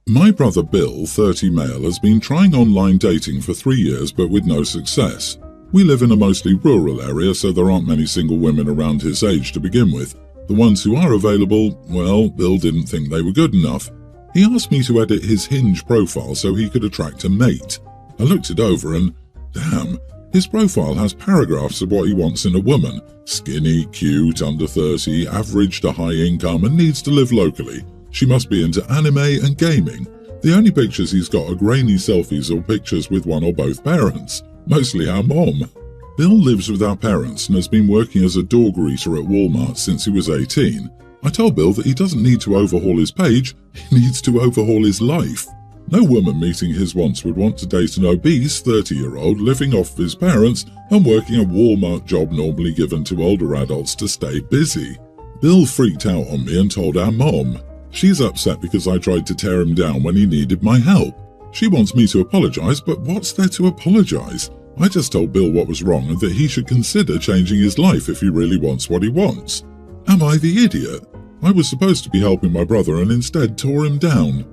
My brother Bill, 30 male, has been trying online dating for 3 years but with no success. We live in a mostly rural area, so there aren't many single women around his age to begin with. The ones who are available, well, Bill didn't think they were good enough. He asked me to edit his Hinge profile so he could attract a mate. I looked it over and, damn, his profile has paragraphs of what he wants in a woman. Skinny, cute, under 30, average to high income and needs to live locally. She must be into anime and gaming. The only pictures he's got are grainy selfies or pictures with one or both parents, mostly our mom. Bill lives with our parents and has been working as a door greeter at Walmart since he was 18. I told Bill that he doesn't need to overhaul his page, he needs to overhaul his life. No woman meeting his wants would want to date an obese 30-year-old living off his parents and working a Walmart job normally given to older adults to stay busy. Bill freaked out on me and told our mom. She's upset because I tried to tear him down when he needed my help. She wants me to apologize, but what's there to apologize? I just told Bill what was wrong and that he should consider changing his life if he really wants what he wants. Am I the idiot? I was supposed to be helping my brother and instead tore him down.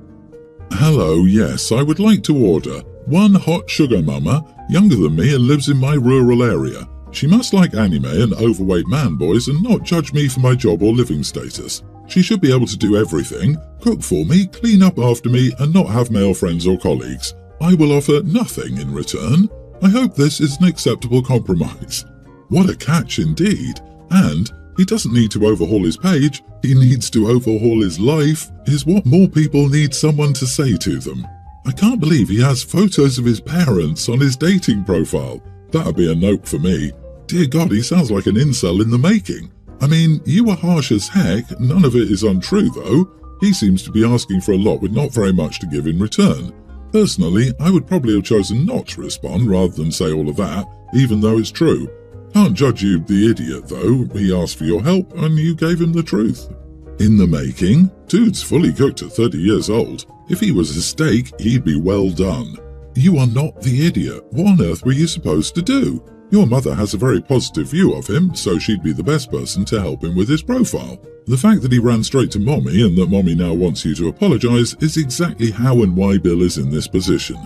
Hello, yes, I would like to order 1 hot sugar mama, younger than me and lives in my rural area. She must like anime and overweight man boys and not judge me for my job or living status. She should be able to do everything, cook for me, clean up after me, and not have male friends or colleagues. I will offer nothing in return. I hope this is an acceptable compromise. What a catch indeed. And he doesn't need to overhaul his page, he needs to overhaul his life, is what more people need someone to say to them. I can't believe he has photos of his parents on his dating profile. That'd be a nope for me. Dear God, he sounds like an incel in the making. I mean, you were harsh as heck, none of it is untrue though. He seems to be asking for a lot with not very much to give in return. Personally, I would probably have chosen not to respond rather than say all of that, even though it's true. Can't judge you the idiot though, he asked for your help and you gave him the truth. In the making? Dude's fully cooked at 30 years old. If he was a steak, he'd be well done. You are not the idiot. What on earth were you supposed to do? Your mother has a very positive view of him, so she'd be the best person to help him with his profile. The fact that he ran straight to Mommy and that Mommy now wants you to apologize is exactly how and why Bill is in this position.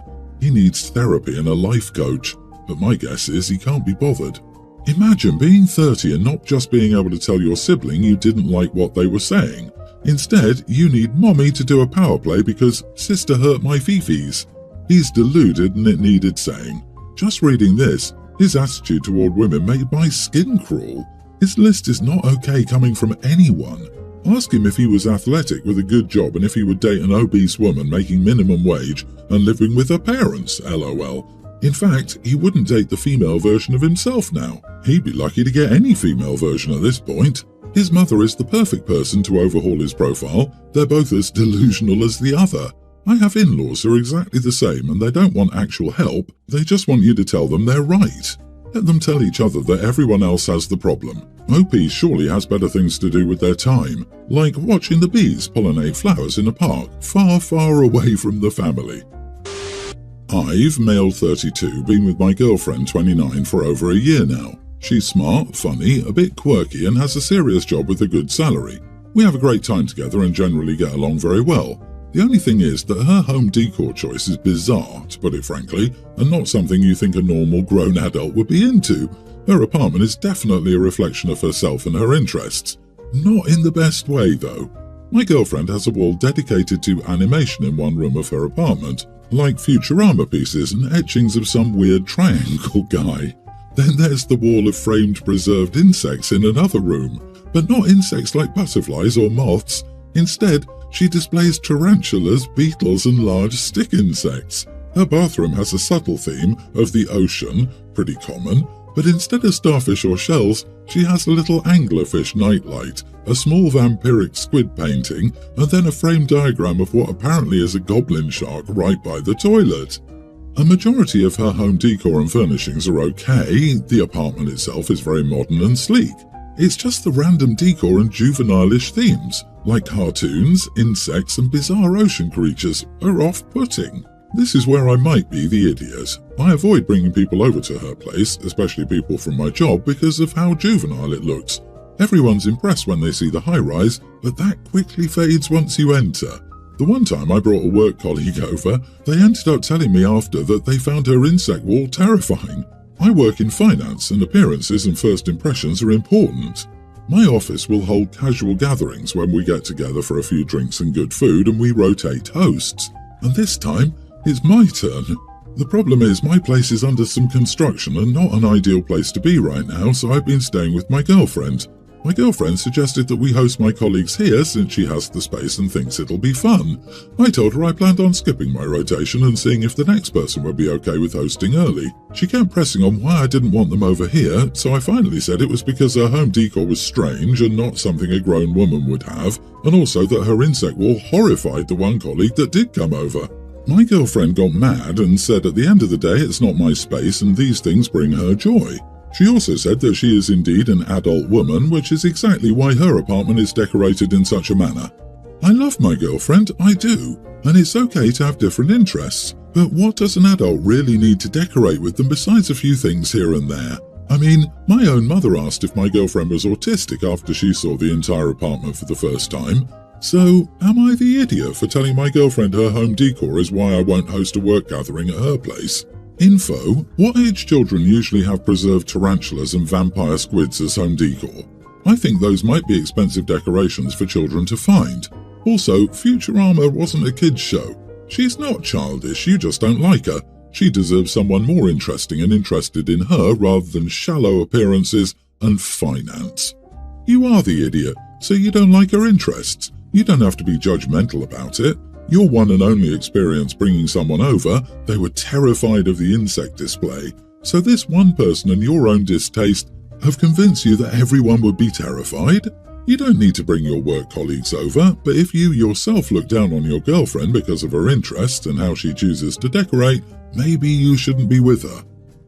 He needs therapy and a life coach, but my guess is he can't be bothered. Imagine being 30 and not just being able to tell your sibling you didn't like what they were saying. Instead, you need Mommy to do a power play because sister hurt my fifis. He's deluded and it needed saying. Just reading this, his attitude toward women made my skin crawl. His list is not okay coming from anyone. Ask him if he was athletic with a good job and if he would date an obese woman making minimum wage and living with her parents, lol. In fact, he wouldn't date the female version of himself now. He'd be lucky to get any female version at this point. His mother is the perfect person to overhaul his profile. They're both as delusional as the other. I have in-laws who are exactly the same and they don't want actual help, they just want you to tell them they're right. Let them tell each other that everyone else has the problem. OP surely has better things to do with their time, like watching the bees pollinate flowers in a park far, far away from the family. I've, male 32, been with my girlfriend 29 for over a year now. She's smart, funny, a bit quirky and has a serious job with a good salary. We have a great time together and generally get along very well. The only thing is that her home decor choice is bizarre, to put it frankly, and not something you think a normal grown adult would be into. Her apartment is definitely a reflection of herself and her interests. Not in the best way, though. My girlfriend has a wall dedicated to animation in one room of her apartment, like Futurama pieces and etchings of some weird triangle guy. Then there's the wall of framed preserved insects in another room, but not insects like butterflies or moths. Instead, she displays tarantulas, beetles, and large stick insects. Her bathroom has a subtle theme of the ocean, pretty common, but instead of starfish or shells, she has a little anglerfish nightlight, a small vampiric squid painting, and then a framed diagram of what apparently is a goblin shark right by the toilet. A majority of her home decor and furnishings are okay. The apartment itself is very modern and sleek. It's just the random decor and juvenile-ish themes, like cartoons, insects, and bizarre ocean creatures, are off-putting. This is where I might be the idiot. I avoid bringing people over to her place, especially people from my job, because of how juvenile it looks. Everyone's impressed when they see the high-rise, but that quickly fades once you enter. The one time I brought a work colleague over, they ended up telling me after that they found her insect wall terrifying. I work in finance and appearances and first impressions are important. My office will hold casual gatherings when we get together for a few drinks and good food and we rotate hosts. And this time, it's my turn. The problem is my place is under some construction and not an ideal place to be right now, so I've been staying with my girlfriend. My girlfriend suggested that we host my colleagues here since she has the space and thinks it'll be fun. I told her I planned on skipping my rotation and seeing if the next person would be okay with hosting early. She kept pressing on why I didn't want them over here, so I finally said it was because her home decor was strange and not something a grown woman would have, and also that her insect wall horrified the one colleague that did come over. My girlfriend got mad and said at the end of the day it's not my space and these things bring her joy. She also said that she is indeed an adult woman, which is exactly why her apartment is decorated in such a manner. I love my girlfriend, I do, and it's okay to have different interests, but what does an adult really need to decorate with them besides a few things here and there? I mean, my own mother asked if my girlfriend was autistic after she saw the entire apartment for the first time. So, am I the idiot for telling my girlfriend her home decor is why I won't host a work gathering at her place? Info: what age children usually have preserved tarantulas and vampire squids as home decor? I think those might be expensive decorations for children to find. Also, Futurama wasn't a kid's show. She's not childish, you just don't like her. She deserves someone more interesting and interested in her rather than shallow appearances and finance. You are the idiot, so you don't like her interests. You don't have to be judgmental about it. Your one and only experience bringing someone over, they were terrified of the insect display. So this one person and your own distaste have convinced you that everyone would be terrified? You don't need to bring your work colleagues over, but if you yourself look down on your girlfriend because of her interests and how she chooses to decorate, maybe you shouldn't be with her.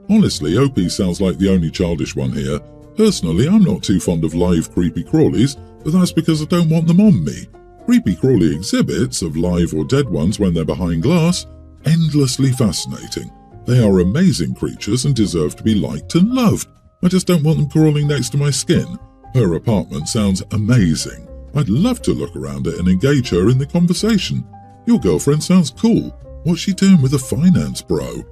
Honestly, OP sounds like the only childish one here. Personally, I'm not too fond of live creepy crawlies, but that's because I don't want them on me. Creepy crawly exhibits of live or dead ones when they're behind glass, endlessly fascinating. They are amazing creatures and deserve to be liked and loved. I just don't want them crawling next to my skin. Her apartment sounds amazing. I'd love to look around it and engage her in the conversation. Your girlfriend sounds cool. What's she doing with a finance bro?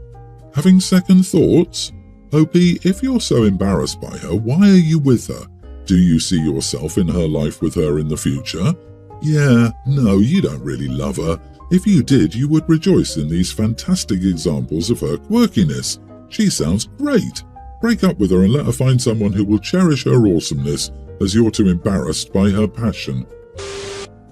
Having second thoughts? OP, if you're so embarrassed by her, why are you with her? Do you see yourself in her life with her in the future? Yeah, no, you don't really love her. If you did, you would rejoice in these fantastic examples of her quirkiness. She sounds great. Break up with her and let her find someone who will cherish her awesomeness, as you're too embarrassed by her passion.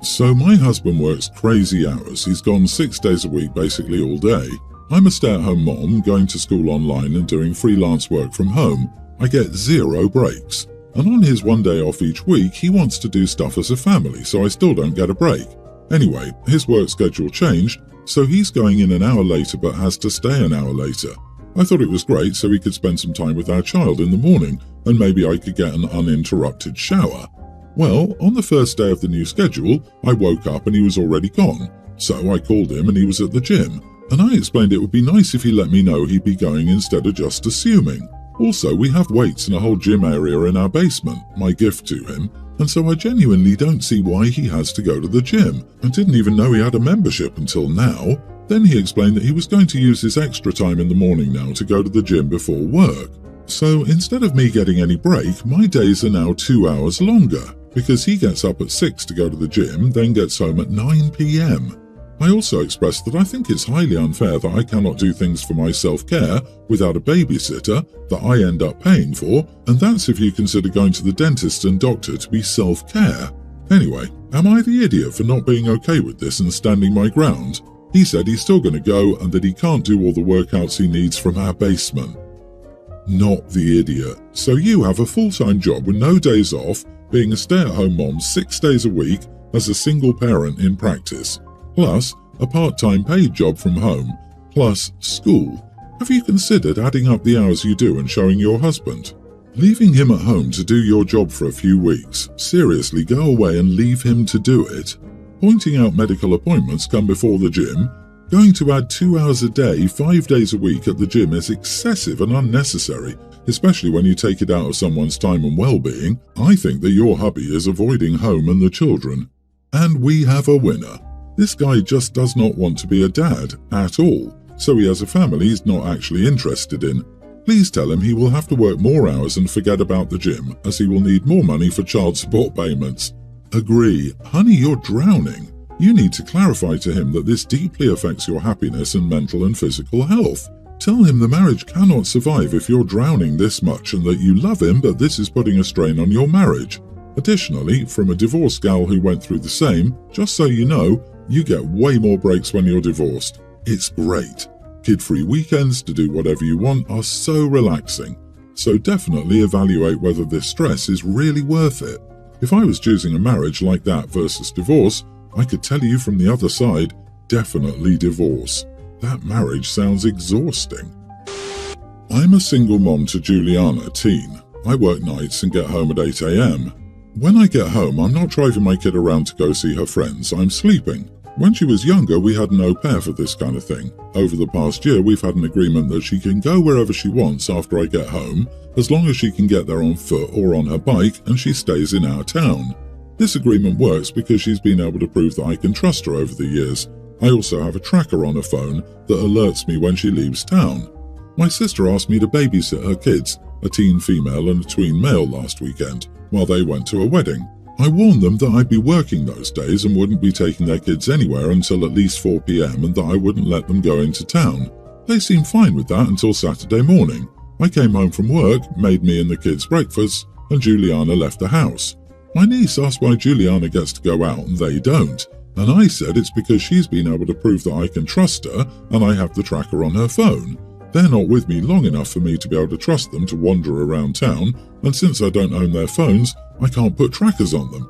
So my husband works crazy hours. He's gone 6 days a week, basically all day. I'm a stay-at-home mom, going to school online and doing freelance work from home. I get 0 breaks. And on his one day off each week, he wants to do stuff as a family, so I still don't get a break. Anyway, his work schedule changed, so he's going in an hour later but has to stay an hour later. I thought it was great so he could spend some time with our child in the morning, and maybe I could get an uninterrupted shower. Well, on the first day of the new schedule, I woke up and he was already gone. So I called him and he was at the gym, and I explained it would be nice if he let me know he'd be going instead of just assuming. Also, we have weights and a whole gym area in our basement, my gift to him, and so I genuinely don't see why he has to go to the gym. I didn't even know he had a membership until now. Then he explained that he was going to use his extra time in the morning now to go to the gym before work. So instead of me getting any break, my days are now 2 hours longer, because he gets up at 6 to go to the gym, then gets home at 9 p.m. I also expressed that I think it's highly unfair that I cannot do things for my self-care without a babysitter that I end up paying for, and that's if you consider going to the dentist and doctor to be self-care. Anyway, am I the idiot for not being okay with this and standing my ground? He said he's still going to go and that he can't do all the workouts he needs from our basement. Not the idiot. So you have a full-time job with no days off, being a stay-at-home mom 6 days a week as a single parent in practice, plus a part-time paid job from home, plus school. Have you considered adding up the hours you do and showing your husband? Leaving him at home to do your job for a few weeks. Seriously, go away and leave him to do it. Pointing out medical appointments come before the gym. Going to add 2 hours a day, 5 days a week at the gym is excessive and unnecessary, especially when you take it out of someone's time and well-being. I think that your hubby is avoiding home and the children. And we have a winner. This guy just does not want to be a dad at all, so he has a family he's not actually interested in. Please tell him he will have to work more hours and forget about the gym, as he will need more money for child support payments. Agree. Honey, you're drowning. You need to clarify to him that this deeply affects your happiness and mental and physical health. Tell him the marriage cannot survive if you're drowning this much and that you love him, but this is putting a strain on your marriage. Additionally, from a divorced gal who went through the same, just so you know, you get way more breaks when you're divorced. It's great. Kid-free weekends to do whatever you want are so relaxing. So definitely evaluate whether this stress is really worth it. If I was choosing a marriage like that versus divorce, I could tell you from the other side, definitely divorce. That marriage sounds exhausting. I'm a single mom to Juliana, teen. I work nights and get home at 8 a.m. When I get home, I'm not driving my kid around to go see her friends, I'm sleeping. When she was younger, we had an au pair for this kind of thing. Over the past year, we've had an agreement that she can go wherever she wants after I get home, as long as she can get there on foot or on her bike and she stays in our town. This agreement works because she's been able to prove that I can trust her over the years. I also have a tracker on her phone that alerts me when she leaves town. My sister asked me to babysit her kids, a teen female and a tween male, last weekend, while they went to a wedding. I warned them that I'd be working those days and wouldn't be taking their kids anywhere until at least 4 p.m. and that I wouldn't let them go into town. They seemed fine with that until Saturday morning. I came home from work, made me and the kids breakfast, and Juliana left the house. My niece asked why Juliana gets to go out and they don't, and I said it's because she's been able to prove that I can trust her and I have the tracker on her phone. They're not with me long enough for me to be able to trust them to wander around town, and since I don't own their phones, I can't put trackers on them.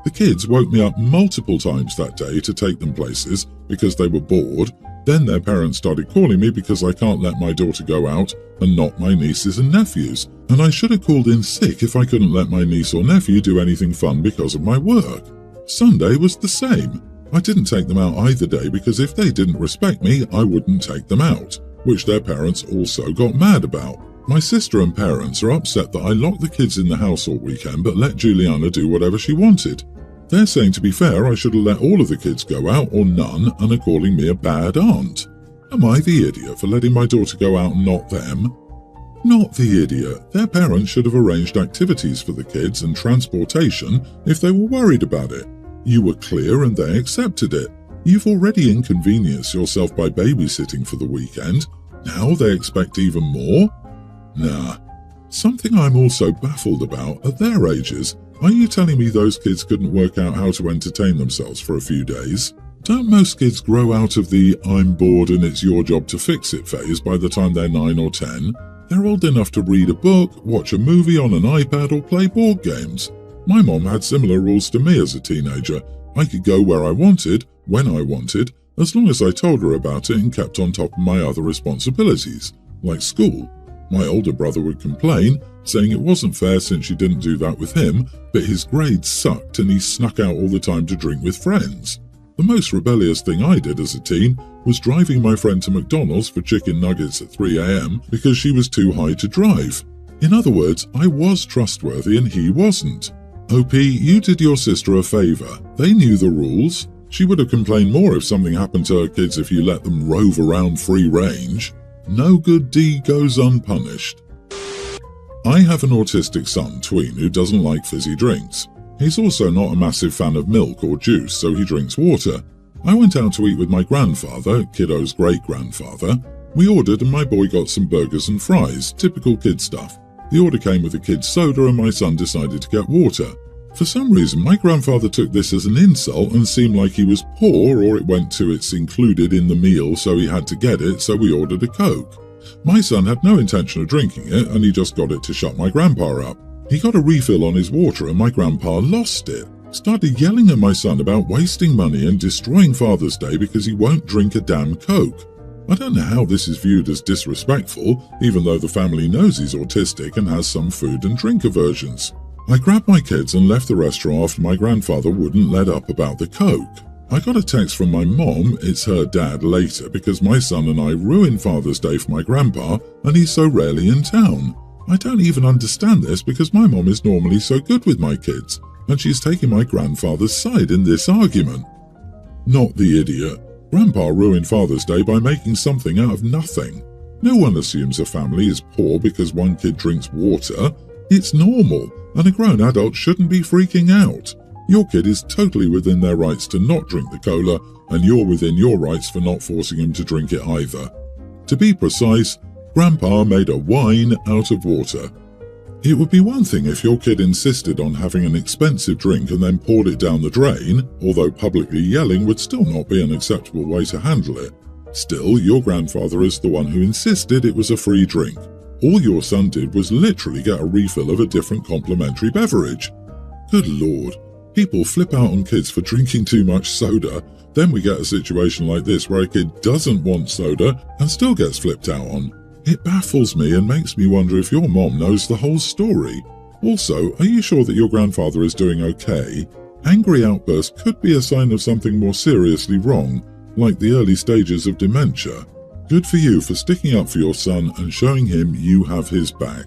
The kids woke me up multiple times that day to take them places because they were bored. Then their parents started calling me because I can't let my daughter go out and not my nieces and nephews, and I should have called in sick if I couldn't let my niece or nephew do anything fun because of my work. Sunday was the same. I didn't take them out either day because if they didn't respect me, I wouldn't take them out, which their parents also got mad about. My sister and parents are upset that I locked the kids in the house all weekend but let Juliana do whatever she wanted. They're saying, to be fair, I should have let all of the kids go out or none, and are calling me a bad aunt. Am I the idiot for letting my daughter go out and not them? Not the idiot. Their parents should have arranged activities for the kids and transportation if they were worried about it. You were clear and they accepted it. You've already inconvenienced yourself by babysitting for the weekend. Now they expect even more? Nah. Something I'm also baffled about at their ages. Are you telling me those kids couldn't work out how to entertain themselves for a few days? Don't most kids grow out of the "I'm bored and it's your job to fix it" phase by the time they're 9 or 10? They're old enough to read a book, watch a movie on an iPad or play board games. My mom had similar rules to me as a teenager. I could go where I wanted, when I wanted, as long as I told her about it and kept on top of my other responsibilities, like school. My older brother would complain, saying it wasn't fair since she didn't do that with him, but his grades sucked and he snuck out all the time to drink with friends. The most rebellious thing I did as a teen was driving my friend to McDonald's for chicken nuggets at 3 a.m. because she was too high to drive. In other words, I was trustworthy and he wasn't. OP, you did your sister a favor. They knew the rules. She would have complained more if something happened to her kids if you let them rove around free range. No good deed goes unpunished. I have an autistic son, tween, who doesn't like fizzy drinks. He's also not a massive fan of milk or juice, so he drinks water. I went out to eat with my grandfather, kiddo's great-grandfather. We ordered and my boy got some burgers and fries, typical kid stuff. The order came with a kid's soda and my son decided to get water. For some reason, my grandfather took this as an insult and seemed like he was poor, or it went to it's included in the meal so he had to get it, so we ordered a Coke. My son had no intention of drinking it and he just got it to shut my grandpa up. He got a refill on his water and my grandpa lost it. Started yelling at my son about wasting money and destroying Father's Day because he won't drink a damn Coke. I don't know how this is viewed as disrespectful, even though the family knows he's autistic and has some food and drink aversions. I grabbed my kids and left the restaurant after my grandfather wouldn't let up about the Coke. I got a text from my mom, it's her dad, later because my son and I ruined Father's Day for my grandpa and he's so rarely in town. I don't even understand this because my mom is normally so good with my kids and she's taking my grandfather's side in this argument. Not the idiot. Grandpa ruined Father's Day by making something out of nothing. No one assumes a family is poor because one kid drinks water. It's normal, and a grown adult shouldn't be freaking out. Your kid is totally within their rights to not drink the cola, and you're within your rights for not forcing him to drink it either. To be precise, Grandpa made a wine out of water. It would be one thing if your kid insisted on having an expensive drink and then poured it down the drain, although publicly yelling would still not be an acceptable way to handle it. Still, your grandfather is the one who insisted it was a free drink. All your son did was literally get a refill of a different complimentary beverage. Good Lord, people flip out on kids for drinking too much soda. Then we get a situation like this where a kid doesn't want soda and still gets flipped out on. It baffles me and makes me wonder if your mom knows the whole story. Also, are you sure that your grandfather is doing okay? Angry outbursts could be a sign of something more seriously wrong, like the early stages of dementia. Good for you for sticking up for your son and showing him you have his back.